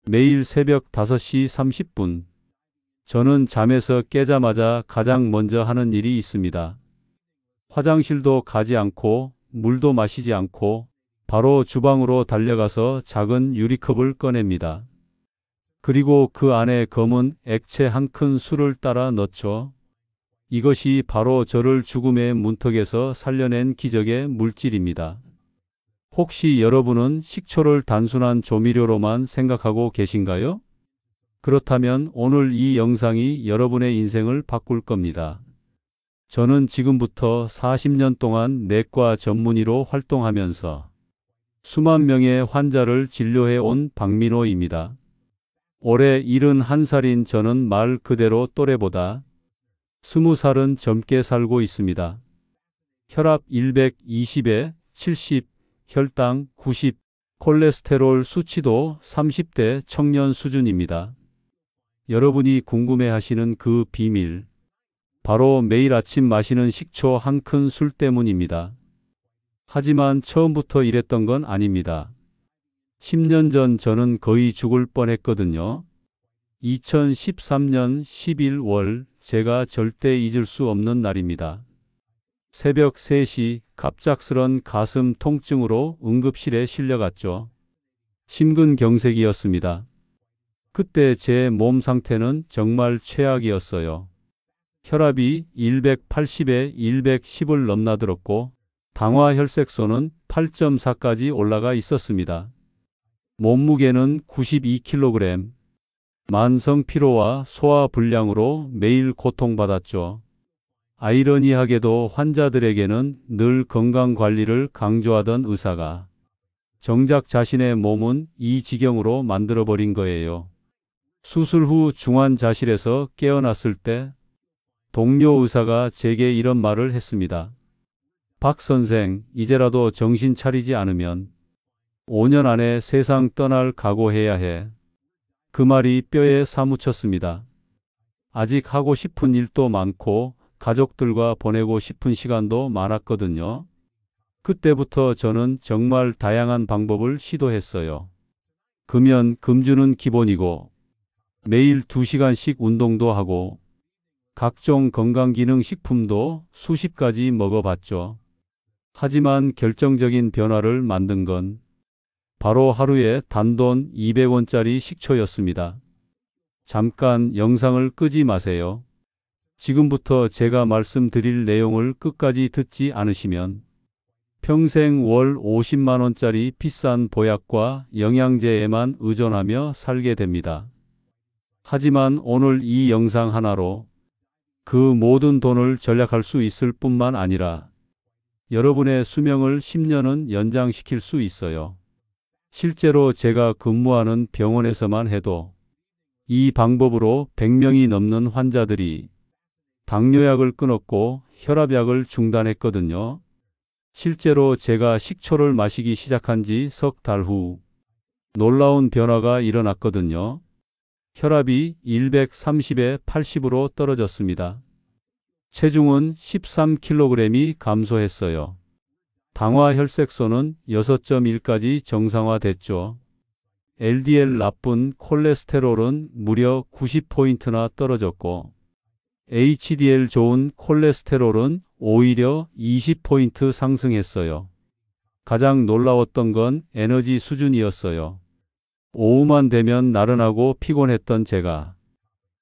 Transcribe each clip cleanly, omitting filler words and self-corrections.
매일 새벽 5시 30분. 저는 잠에서 깨자마자 가장 먼저 하는 일이 있습니다. 화장실도 가지 않고 물도 마시지 않고 바로 주방으로 달려가서 작은 유리컵을 꺼냅니다. 그리고 그 안에 검은 액체 한 큰술을 따라 넣죠. 이것이 바로 저를 죽음의 문턱에서 살려낸 기적의 물질입니다. 혹시 여러분은 식초를 단순한 조미료로만 생각하고 계신가요? 그렇다면 오늘 이 영상이 여러분의 인생을 바꿀 겁니다. 저는 지금부터 40년 동안 내과 전문의로 활동하면서 수만 명의 환자를 진료해 온 박민호입니다. 올해 71살인 저는 말 그대로 또래보다 20살은 젊게 살고 있습니다. 혈압 120에 70, 혈당 90, 콜레스테롤 수치도 30대 청년 수준입니다. 여러분이 궁금해하시는 그 비밀, 바로 매일 아침 마시는 식초 한 큰술 때문입니다. 하지만 처음부터 이랬던 건 아닙니다. 10년 전 저는 거의 죽을 뻔했거든요. 2013년 11월 제가 절대 잊을 수 없는 날입니다. 새벽 3시 갑작스런 가슴 통증으로 응급실에 실려갔죠. 심근경색이었습니다. 그때 제 몸 상태는 정말 최악이었어요. 혈압이 180에 110을 넘나들었고 당화혈색소는 8.4까지 올라가 있었습니다. 몸무게는 92kg. 만성 피로와 소화 불량으로 매일 고통받았죠. 아이러니하게도 환자들에게는 늘 건강 관리를 강조하던 의사가 정작 자신의 몸은 이 지경으로 만들어버린 거예요. 수술 후 중환자실에서 깨어났을 때 동료 의사가 제게 이런 말을 했습니다. 박 선생, 이제라도 정신 차리지 않으면 5년 안에 세상 떠날 각오해야 해. 그 말이 뼈에 사무쳤습니다. 아직 하고 싶은 일도 많고 가족들과 보내고 싶은 시간도 많았거든요. 그때부터 저는 정말 다양한 방법을 시도했어요. 금연, 금주는 기본이고 매일 2시간씩 운동도 하고 각종 건강기능식품도 수십 가지 먹어봤죠. 하지만 결정적인 변화를 만든 건 바로 하루에 단돈 200원짜리 식초였습니다. 잠깐 영상을 끄지 마세요. 지금부터 제가 말씀드릴 내용을 끝까지 듣지 않으시면 평생 월 50만 원짜리 비싼 보약과 영양제에만 의존하며 살게 됩니다. 하지만 오늘 이 영상 하나로 그 모든 돈을 절약할 수 있을 뿐만 아니라 여러분의 수명을 10년은 연장시킬 수 있어요. 실제로 제가 근무하는 병원에서만 해도 이 방법으로 100명이 넘는 환자들이 당뇨약을 끊었고 혈압약을 중단했거든요. 실제로 제가 식초를 마시기 시작한 지 석 달 후 놀라운 변화가 일어났거든요. 혈압이 130에 80으로 떨어졌습니다. 체중은 13kg이 감소했어요. 당화혈색소는 6.1까지 정상화됐죠. LDL 나쁜 콜레스테롤은 무려 90포인트나 떨어졌고 HDL 좋은 콜레스테롤은 오히려 20포인트 상승했어요. 가장 놀라웠던 건 에너지 수준이었어요. 오후만 되면 나른하고 피곤했던 제가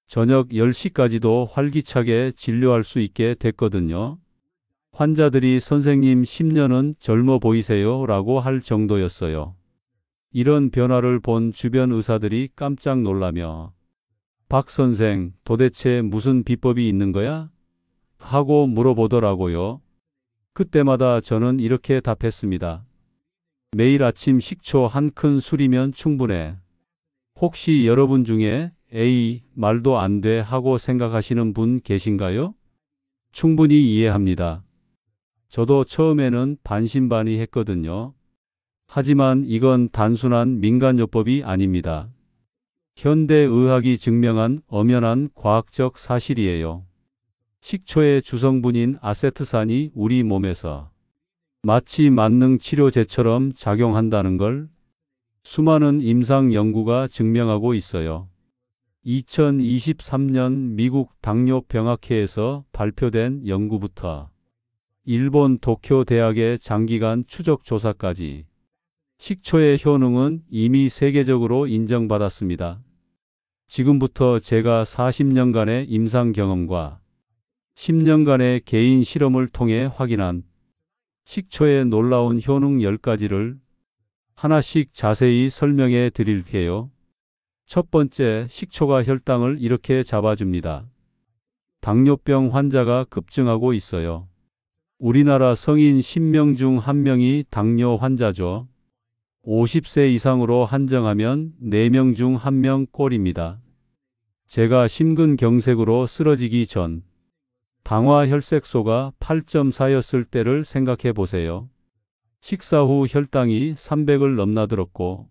저녁 10시까지도 활기차게 진료할 수 있게 됐거든요. 환자들이 선생님 10년은 젊어 보이세요 라고 할 정도였어요. 이런 변화를 본 주변 의사들이 깜짝 놀라며 박 선생, 도대체 무슨 비법이 있는 거야? 하고 물어보더라고요. 그때마다 저는 이렇게 답했습니다. 매일 아침 식초 한 큰술이면 충분해. 혹시 여러분 중에 에이, 말도 안 돼 하고 생각하시는 분 계신가요? 충분히 이해합니다. 저도 처음에는 반신반의했거든요. 하지만 이건 단순한 민간요법이 아닙니다. 현대의학이 증명한 엄연한 과학적 사실이에요. 식초의 주성분인 아세트산이 우리 몸에서 마치 만능 치료제처럼 작용한다는 걸 수많은 임상 연구가 증명하고 있어요. 2023년 미국 당뇨병학회에서 발표된 연구부터 일본 도쿄 대학의 장기간 추적 조사까지 식초의 효능은 이미 세계적으로 인정받았습니다. 지금부터 제가 40년간의 임상 경험과 10년간의 개인 실험을 통해 확인한 식초의 놀라운 효능 10가지를 하나씩 자세히 설명해 드릴게요. 첫 번째, 식초가 혈당을 이렇게 잡아줍니다. 당뇨병 환자가 급증하고 있어요. 우리나라 성인 10명 중 1명이 당뇨 환자죠. 50세 이상으로 한정하면 4명 중 1명 꼴입니다. 제가 심근경색으로 쓰러지기 전 당화혈색소가 8.4였을 때를 생각해 보세요. 식사 후 혈당이 300을 넘나들었고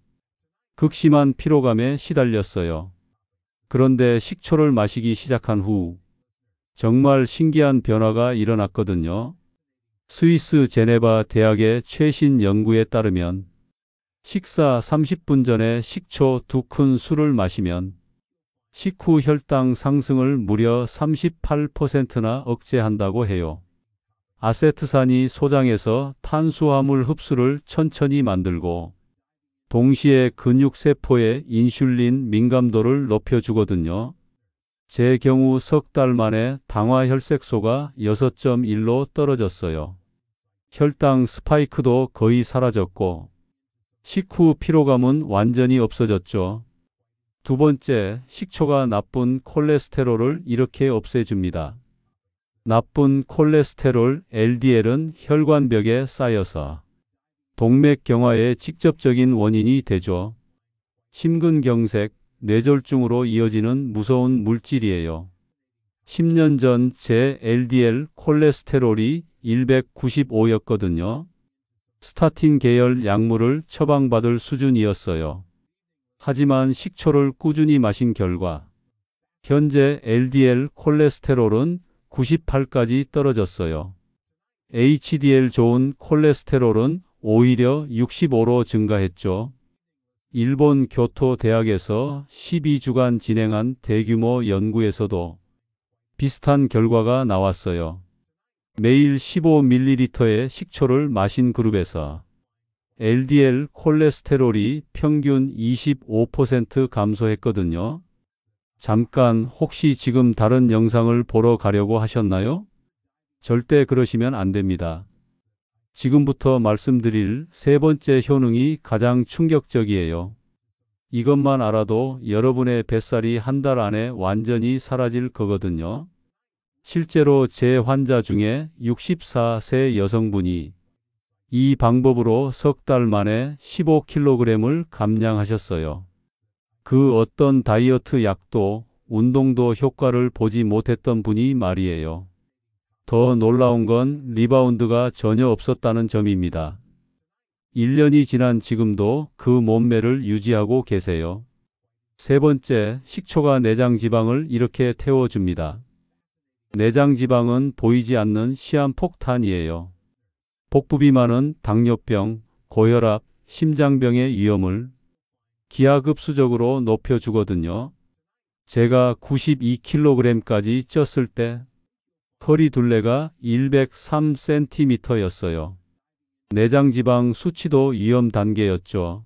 극심한 피로감에 시달렸어요. 그런데 식초를 마시기 시작한 후 정말 신기한 변화가 일어났거든요. 스위스 제네바 대학의 최신 연구에 따르면 식사 30분 전에 식초 2큰 술을 마시면 식후 혈당 상승을 무려 38%나 억제한다고 해요. 아세트산이 소장에서 탄수화물 흡수를 천천히 만들고 동시에 근육세포의 인슐린 민감도를 높여주거든요. 제 경우 석 달 만에 당화혈색소가 6.1로 떨어졌어요. 혈당 스파이크도 거의 사라졌고 식후 피로감은 완전히 없어졌죠. 두 번째, 식초가 나쁜 콜레스테롤을 이렇게 없애줍니다. 나쁜 콜레스테롤 LDL은 혈관벽에 쌓여서 동맥경화의 직접적인 원인이 되죠. 심근경색, 뇌졸중으로 이어지는 무서운 물질이에요. 10년 전 제 LDL 콜레스테롤이 195였거든요. 스타틴 계열 약물을 처방받을 수준이었어요. 하지만 식초를 꾸준히 마신 결과 현재 LDL 콜레스테롤은 98까지 떨어졌어요. HDL 좋은 콜레스테롤은 오히려 65로 증가했죠. 일본 교토 대학에서 12주간 진행한 대규모 연구에서도 비슷한 결과가 나왔어요. 매일 15ml의 식초를 마신 그룹에서 LDL 콜레스테롤이 평균 25% 감소했거든요. 잠깐, 혹시 지금 다른 영상을 보러 가려고 하셨나요? 절대 그러시면 안 됩니다. 지금부터 말씀드릴 세 번째 효능이 가장 충격적이에요. 이것만 알아도 여러분의 뱃살이 한 달 안에 완전히 사라질 거거든요. 실제로 제 환자 중에 64세 여성분이 이 방법으로 석 달 만에 15kg을 감량하셨어요. 그 어떤 다이어트 약도 운동도 효과를 보지 못했던 분이 말이에요. 더 놀라운 건 리바운드가 전혀 없었다는 점입니다. 1년이 지난 지금도 그 몸매를 유지하고 계세요. 세 번째, 식초가 내장 지방을 이렇게 태워줍니다. 내장 지방은 보이지 않는 시한폭탄이에요. 복부 비만은 당뇨병, 고혈압, 심장병의 위험을 기하급수적으로 높여주거든요. 제가 92kg까지 쪘을 때 허리 둘레가 103cm였어요. 내장지방 수치도 위험 단계였죠.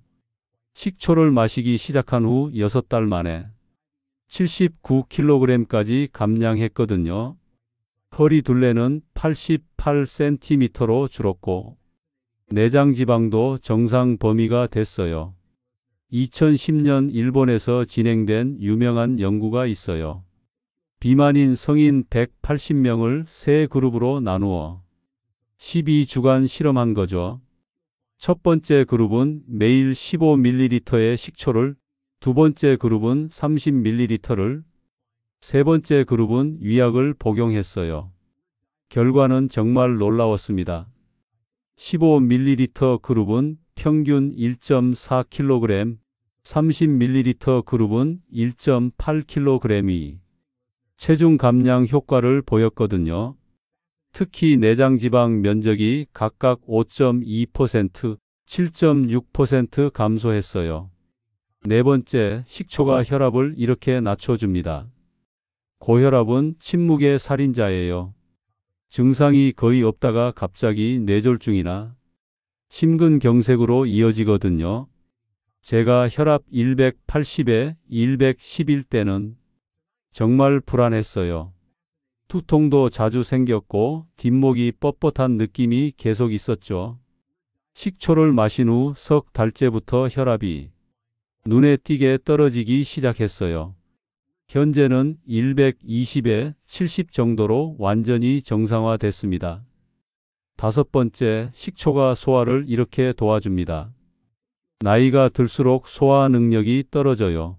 식초를 마시기 시작한 후 6달 만에 79kg까지 감량했거든요. 허리 둘레는 88cm로 줄었고 내장지방도 정상 범위가 됐어요. 2010년 일본에서 진행된 유명한 연구가 있어요. 비만인 성인 180명을 세 그룹으로 나누어 12주간 실험한 거죠. 첫 번째 그룹은 매일 15ml의 식초를, 두 번째 그룹은 30ml를, 세 번째 그룹은 위약을 복용했어요. 결과는 정말 놀라웠습니다. 15ml 그룹은 평균 1.4kg, 30ml 그룹은 1.8kg이 체중 감량 효과를 보였거든요. 특히 내장지방 면적이 각각 5.2%, 7.6% 감소했어요. 네 번째, 식초가 혈압을 이렇게 낮춰줍니다. 고혈압은 침묵의 살인자예요. 증상이 거의 없다가 갑자기 뇌졸중이나 심근경색으로 이어지거든요. 제가 혈압 180에 211 때는 정말 불안했어요. 두통도 자주 생겼고 뒷목이 뻣뻣한 느낌이 계속 있었죠. 식초를 마신 후 석 달째부터 혈압이 눈에 띄게 떨어지기 시작했어요. 현재는 120에 70 정도로 완전히 정상화됐습니다. 다섯 번째, 식초가 소화를 이렇게 도와줍니다. 나이가 들수록 소화 능력이 떨어져요.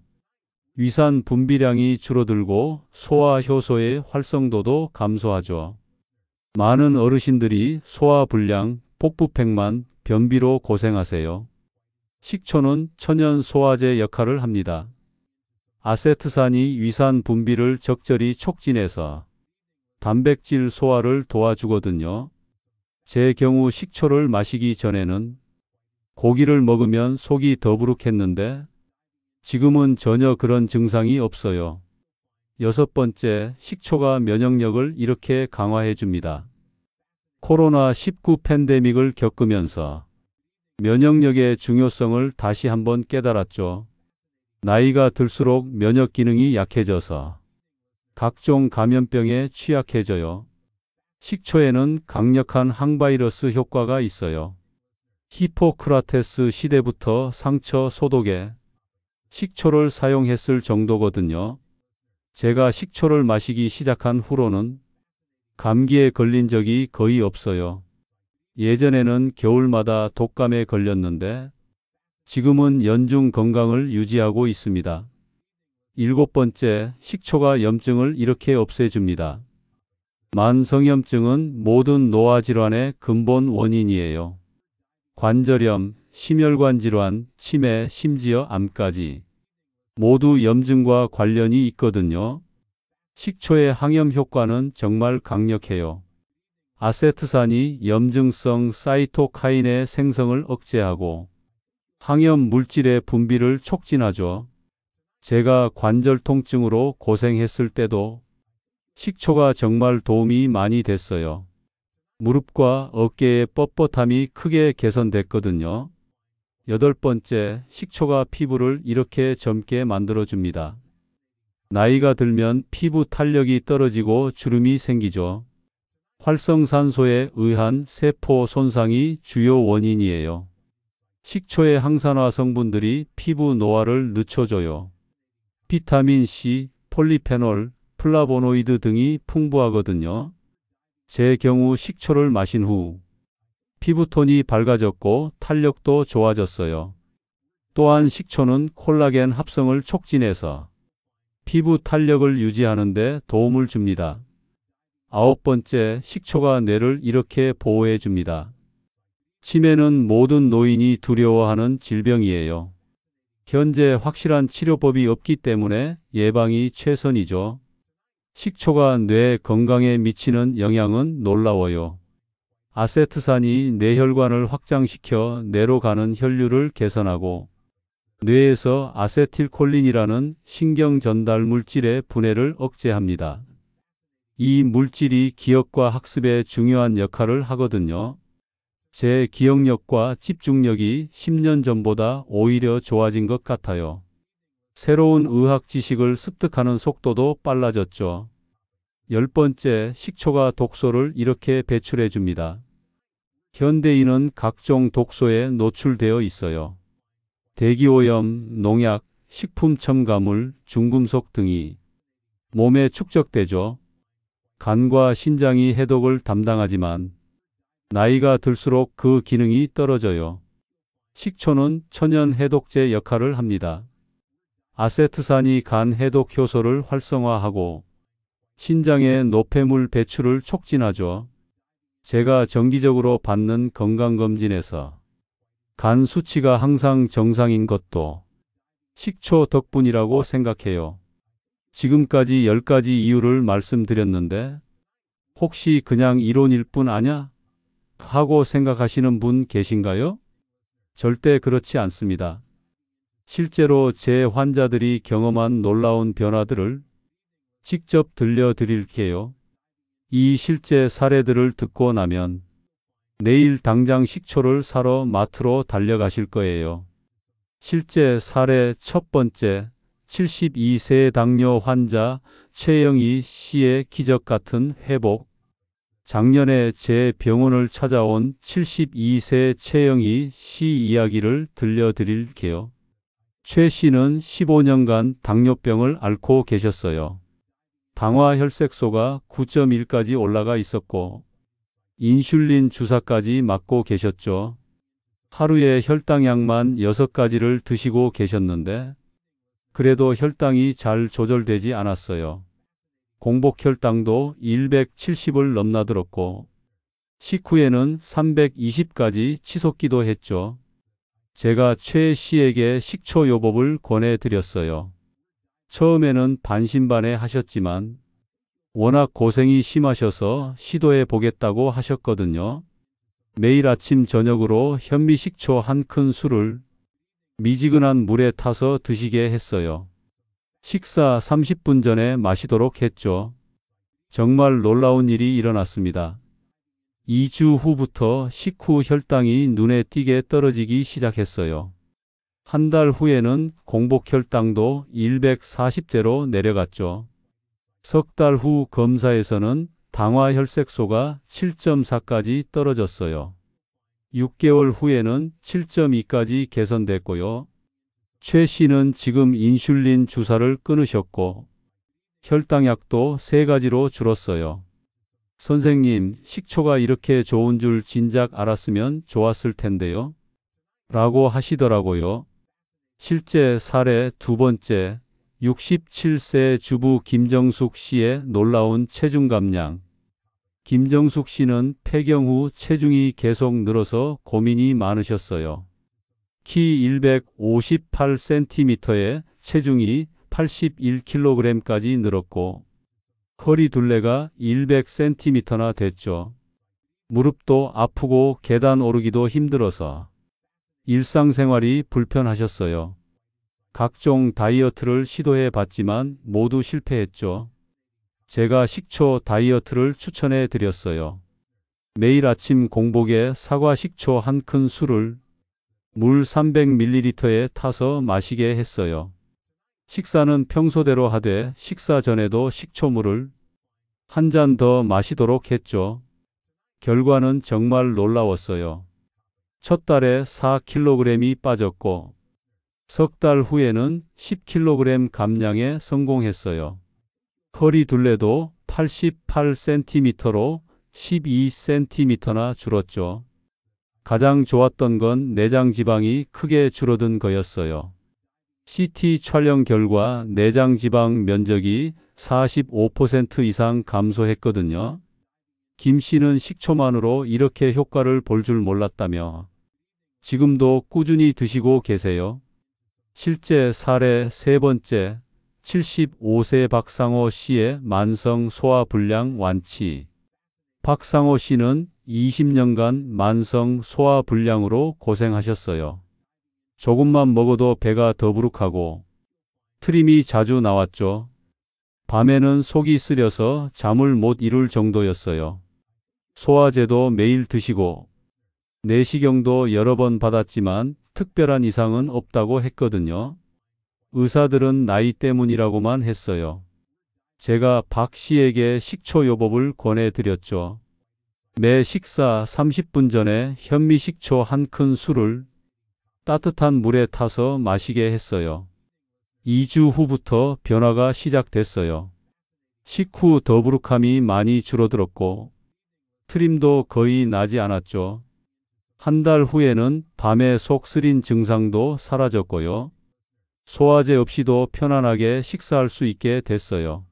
위산 분비량이 줄어들고 소화 효소의 활성도도 감소하죠. 많은 어르신들이 소화불량, 복부팽만, 변비로 고생하세요. 식초는 천연 소화제 역할을 합니다. 아세트산이 위산 분비를 적절히 촉진해서 단백질 소화를 도와주거든요. 제 경우 식초를 마시기 전에는 고기를 먹으면 속이 더부룩했는데 지금은 전혀 그런 증상이 없어요. 여섯 번째, 식초가 면역력을 이렇게 강화해 줍니다. 코로나19 팬데믹을 겪으면서 면역력의 중요성을 다시 한번 깨달았죠. 나이가 들수록 면역 기능이 약해져서 각종 감염병에 취약해져요. 식초에는 강력한 항바이러스 효과가 있어요. 히포크라테스 시대부터 상처 소독에 식초를 사용했을 정도거든요. 제가 식초를 마시기 시작한 후로는 감기에 걸린 적이 거의 없어요. 예전에는 겨울마다 독감에 걸렸는데 지금은 연중 건강을 유지하고 있습니다. 일곱 번째, 식초가 염증을 이렇게 없애줍니다. 만성염증은 모든 노화질환의 근본 원인이에요. 관절염, 심혈관 질환, 치매, 심지어 암까지 모두 염증과 관련이 있거든요. 식초의 항염 효과는 정말 강력해요. 아세트산이 염증성 사이토카인의 생성을 억제하고 항염 물질의 분비를 촉진하죠. 제가 관절 통증으로 고생했을 때도 식초가 정말 도움이 많이 됐어요. 무릎과 어깨의 뻣뻣함이 크게 개선됐거든요. 여덟 번째, 식초가 피부를 이렇게 젊게 만들어줍니다. 나이가 들면 피부 탄력이 떨어지고 주름이 생기죠. 활성산소에 의한 세포 손상이 주요 원인이에요. 식초의 항산화 성분들이 피부 노화를 늦춰줘요. 비타민 C, 폴리페놀, 플라보노이드 등이 풍부하거든요. 제 경우 식초를 마신 후 피부톤이 밝아졌고 탄력도 좋아졌어요. 또한 식초는 콜라겐 합성을 촉진해서 피부 탄력을 유지하는 데 도움을 줍니다. 아홉 번째, 식초가 뇌를 이렇게 보호해 줍니다. 치매는 모든 노인이 두려워하는 질병이에요. 현재 확실한 치료법이 없기 때문에 예방이 최선이죠. 식초가 뇌 건강에 미치는 영향은 놀라워요. 아세트산이 뇌혈관을 확장시켜 뇌로 가는 혈류를 개선하고 뇌에서 아세틸콜린이라는 신경 전달 물질의 분해를 억제합니다. 이 물질이 기억과 학습에 중요한 역할을 하거든요. 제 기억력과 집중력이 10년 전보다 오히려 좋아진 것 같아요. 새로운 의학 지식을 습득하는 속도도 빨라졌죠. 열 번째, 식초가 독소를 이렇게 배출해 줍니다. 현대인은 각종 독소에 노출되어 있어요. 대기오염, 농약, 식품 첨가물, 중금속 등이 몸에 축적되죠. 간과 신장이 해독을 담당하지만 나이가 들수록 그 기능이 떨어져요. 식초는 천연 해독제 역할을 합니다. 아세트산이 간 해독 효소를 활성화하고 신장의 노폐물 배출을 촉진하죠. 제가 정기적으로 받는 건강검진에서 간 수치가 항상 정상인 것도 식초 덕분이라고 생각해요. 지금까지 10가지 이유를 말씀드렸는데 혹시 그냥 이론일 뿐 아냐? 하고 생각하시는 분 계신가요? 절대 그렇지 않습니다. 실제로 제 환자들이 경험한 놀라운 변화들을 직접 들려드릴게요. 이 실제 사례들을 듣고 나면 내일 당장 식초를 사러 마트로 달려가실 거예요. 실제 사례 첫 번째, 72세 당뇨 환자 최영희 씨의 기적 같은 회복. 작년에 제 병원을 찾아온 72세 최영희 씨 이야기를 들려드릴게요. 최 씨는 15년간 당뇨병을 앓고 계셨어요. 당화 혈색소가 9.1까지 올라가 있었고 인슐린 주사까지 맞고 계셨죠. 하루에 혈당약만 6가지를 드시고 계셨는데 그래도 혈당이 잘 조절되지 않았어요. 공복 혈당도 170을 넘나들었고 식후에는 320까지 치솟기도 했죠. 제가 최 씨에게 식초 요법을 권해드렸어요. 처음에는 반신반의 하셨지만 워낙 고생이 심하셔서 시도해 보겠다고 하셨거든요. 매일 아침 저녁으로 현미식초 한 큰술을 미지근한 물에 타서 드시게 했어요. 식사 30분 전에 마시도록 했죠. 정말 놀라운 일이 일어났습니다. 2주 후부터 식후 혈당이 눈에 띄게 떨어지기 시작했어요. 한 달 후에는 공복 혈당도 140대로 내려갔죠. 석 달 후 검사에서는 당화 혈색소가 7.4까지 떨어졌어요. 6개월 후에는 7.2까지 개선됐고요. 최 씨는 지금 인슐린 주사를 끊으셨고 혈당약도 3가지로 줄었어요. 선생님, 식초가 이렇게 좋은 줄 진작 알았으면 좋았을 텐데요. 라고 하시더라고요. 실제 사례 두 번째, 67세 주부 김정숙 씨의 놀라운 체중 감량. 김정숙 씨는 폐경 후 체중이 계속 늘어서 고민이 많으셨어요. 키 158cm에 체중이 81kg까지 늘었고 허리 둘레가 100cm나 됐죠. 무릎도 아프고 계단 오르기도 힘들어서 일상생활이 불편하셨어요. 각종 다이어트를 시도해 봤지만 모두 실패했죠. 제가 식초 다이어트를 추천해 드렸어요. 매일 아침 공복에 사과 식초 한 큰술을 물 300ml에 타서 마시게 했어요. 식사는 평소대로 하되 식사 전에도 식초물을 한 잔 더 마시도록 했죠. 결과는 정말 놀라웠어요. 첫 달에 4kg이 빠졌고 석 달 후에는 10kg 감량에 성공했어요. 허리 둘레도 88cm로 12cm나 줄었죠. 가장 좋았던 건 내장 지방이 크게 줄어든 거였어요. CT 촬영 결과 내장 지방 면적이 45% 이상 감소했거든요. 김 씨는 식초만으로 이렇게 효과를 볼 줄 몰랐다며 지금도 꾸준히 드시고 계세요. 실제 사례 세 번째, 75세 박상호 씨의 만성 소화불량 완치. 박상호 씨는 20년간 만성 소화불량으로 고생하셨어요. 조금만 먹어도 배가 더부룩하고 트림이 자주 나왔죠. 밤에는 속이 쓰려서 잠을 못 이룰 정도였어요. 소화제도 매일 드시고 내시경도 여러 번 받았지만 특별한 이상은 없다고 했거든요. 의사들은 나이 때문이라고만 했어요. 제가 박 씨에게 식초 요법을 권해드렸죠. 매 식사 30분 전에 현미식초 한 큰술을 따뜻한 물에 타서 마시게 했어요. 2주 후부터 변화가 시작됐어요. 식후 더부룩함이 많이 줄어들었고 트림도 거의 나지 않았죠. 한 달 후에는 밤에 속 쓰린 증상도 사라졌고요. 소화제 없이도 편안하게 식사할 수 있게 됐어요.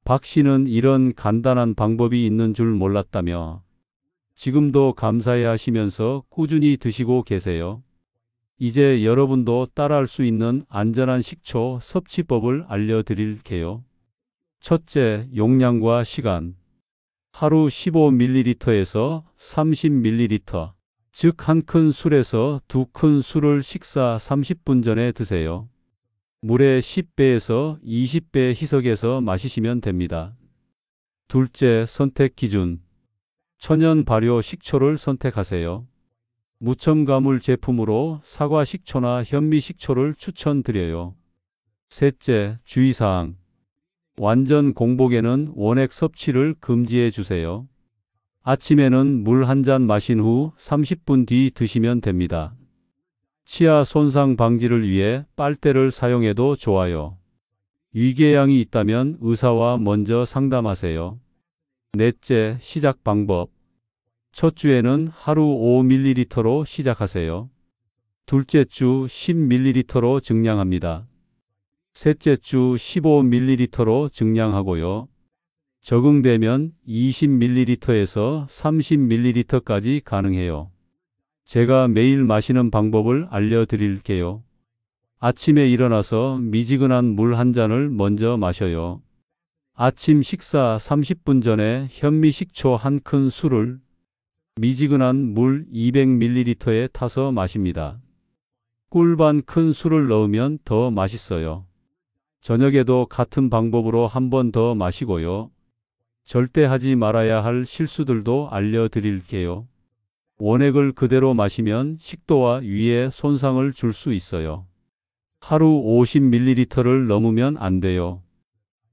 박 씨는 이런 간단한 방법이 있는 줄 몰랐다며 지금도 감사해 하시면서 꾸준히 드시고 계세요. 이제 여러분도 따라할 수 있는 안전한 식초 섭취법을 알려드릴게요. 첫째, 용량과 시간. 하루 15ml에서 30ml. 즉 한 큰 술에서 두 큰 술을 식사 30분 전에 드세요. 물의 10배에서 20배 희석해서 마시시면 됩니다. 둘째, 선택 기준. 천연 발효 식초를 선택하세요. 무첨가물 제품으로 사과 식초나 현미 식초를 추천드려요. 셋째, 주의사항. 완전 공복에는 원액 섭취를 금지해 주세요. 아침에는 물 한 잔 마신 후 30분 뒤 드시면 됩니다. 치아 손상 방지를 위해 빨대를 사용해도 좋아요. 위궤양이 있다면 의사와 먼저 상담하세요. 넷째, 시작 방법. 첫 주에는 하루 5ml로 시작하세요. 둘째 주 10ml로 증량합니다. 셋째 주 15ml로 증량하고요. 적응되면 20ml에서 30ml까지 가능해요. 제가 매일 마시는 방법을 알려드릴게요. 아침에 일어나서 미지근한 물 한 잔을 먼저 마셔요. 아침 식사 30분 전에 현미 식초 한 큰 술을 미지근한 물 200ml에 타서 마십니다. 꿀 반 큰 술을 넣으면 더 맛있어요. 저녁에도 같은 방법으로 한 번 더 마시고요. 절대 하지 말아야 할 실수들도 알려드릴게요. 원액을 그대로 마시면 식도와 위에 손상을 줄 수 있어요. 하루 50ml를 넘으면 안 돼요.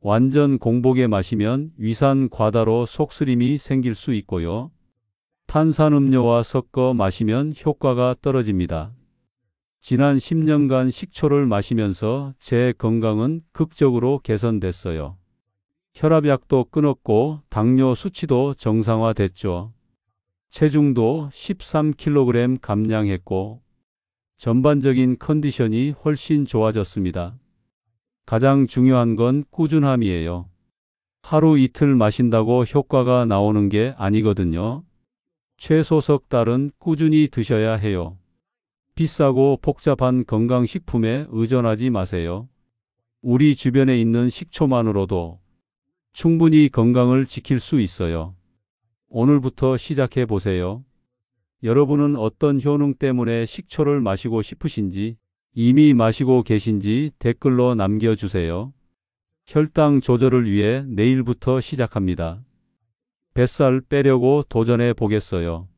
완전 공복에 마시면 위산 과다로 속쓰림이 생길 수 있고요. 탄산음료와 섞어 마시면 효과가 떨어집니다. 지난 10년간 식초를 마시면서 제 건강은 극적으로 개선됐어요. 혈압약도 끊었고 당뇨 수치도 정상화됐죠. 체중도 13kg 감량했고 전반적인 컨디션이 훨씬 좋아졌습니다. 가장 중요한 건 꾸준함이에요. 하루 이틀 마신다고 효과가 나오는 게 아니거든요. 최소 석 달은 꾸준히 드셔야 해요. 비싸고 복잡한 건강식품에 의존하지 마세요. 우리 주변에 있는 식초만으로도 충분히 건강을 지킬 수 있어요. 오늘부터 시작해 보세요. 여러분은 어떤 효능 때문에 식초를 마시고 싶으신지, 이미 마시고 계신지 댓글로 남겨주세요. 혈당 조절을 위해 내일부터 시작합니다. 뱃살 빼려고 도전해 보겠어요.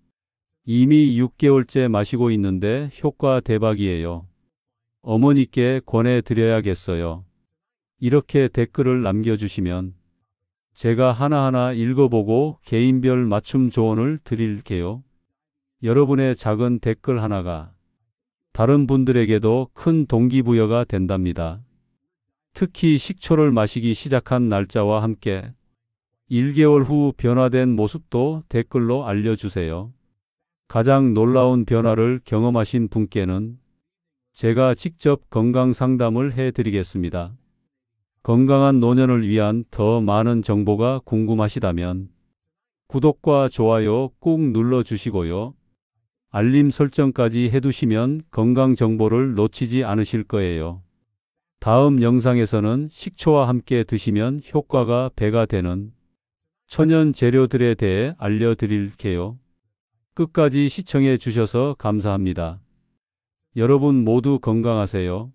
이미 6개월째 마시고 있는데 효과 대박이에요. 어머니께 권해드려야겠어요. 이렇게 댓글을 남겨주시면 제가 하나하나 읽어보고 개인별 맞춤 조언을 드릴게요. 여러분의 작은 댓글 하나가 다른 분들에게도 큰 동기부여가 된답니다. 특히 식초를 마시기 시작한 날짜와 함께 1개월 후 변화된 모습도 댓글로 알려주세요. 가장 놀라운 변화를 경험하신 분께는 제가 직접 건강 상담을 해드리겠습니다. 건강한 노년을 위한 더 많은 정보가 궁금하시다면 구독과 좋아요 꾹 눌러주시고요. 알림 설정까지 해두시면 건강 정보를 놓치지 않으실 거예요. 다음 영상에서는 식초와 함께 드시면 효과가 배가 되는 천연 재료들에 대해 알려드릴게요. 끝까지 시청해 주셔서 감사합니다. 여러분 모두 건강하세요.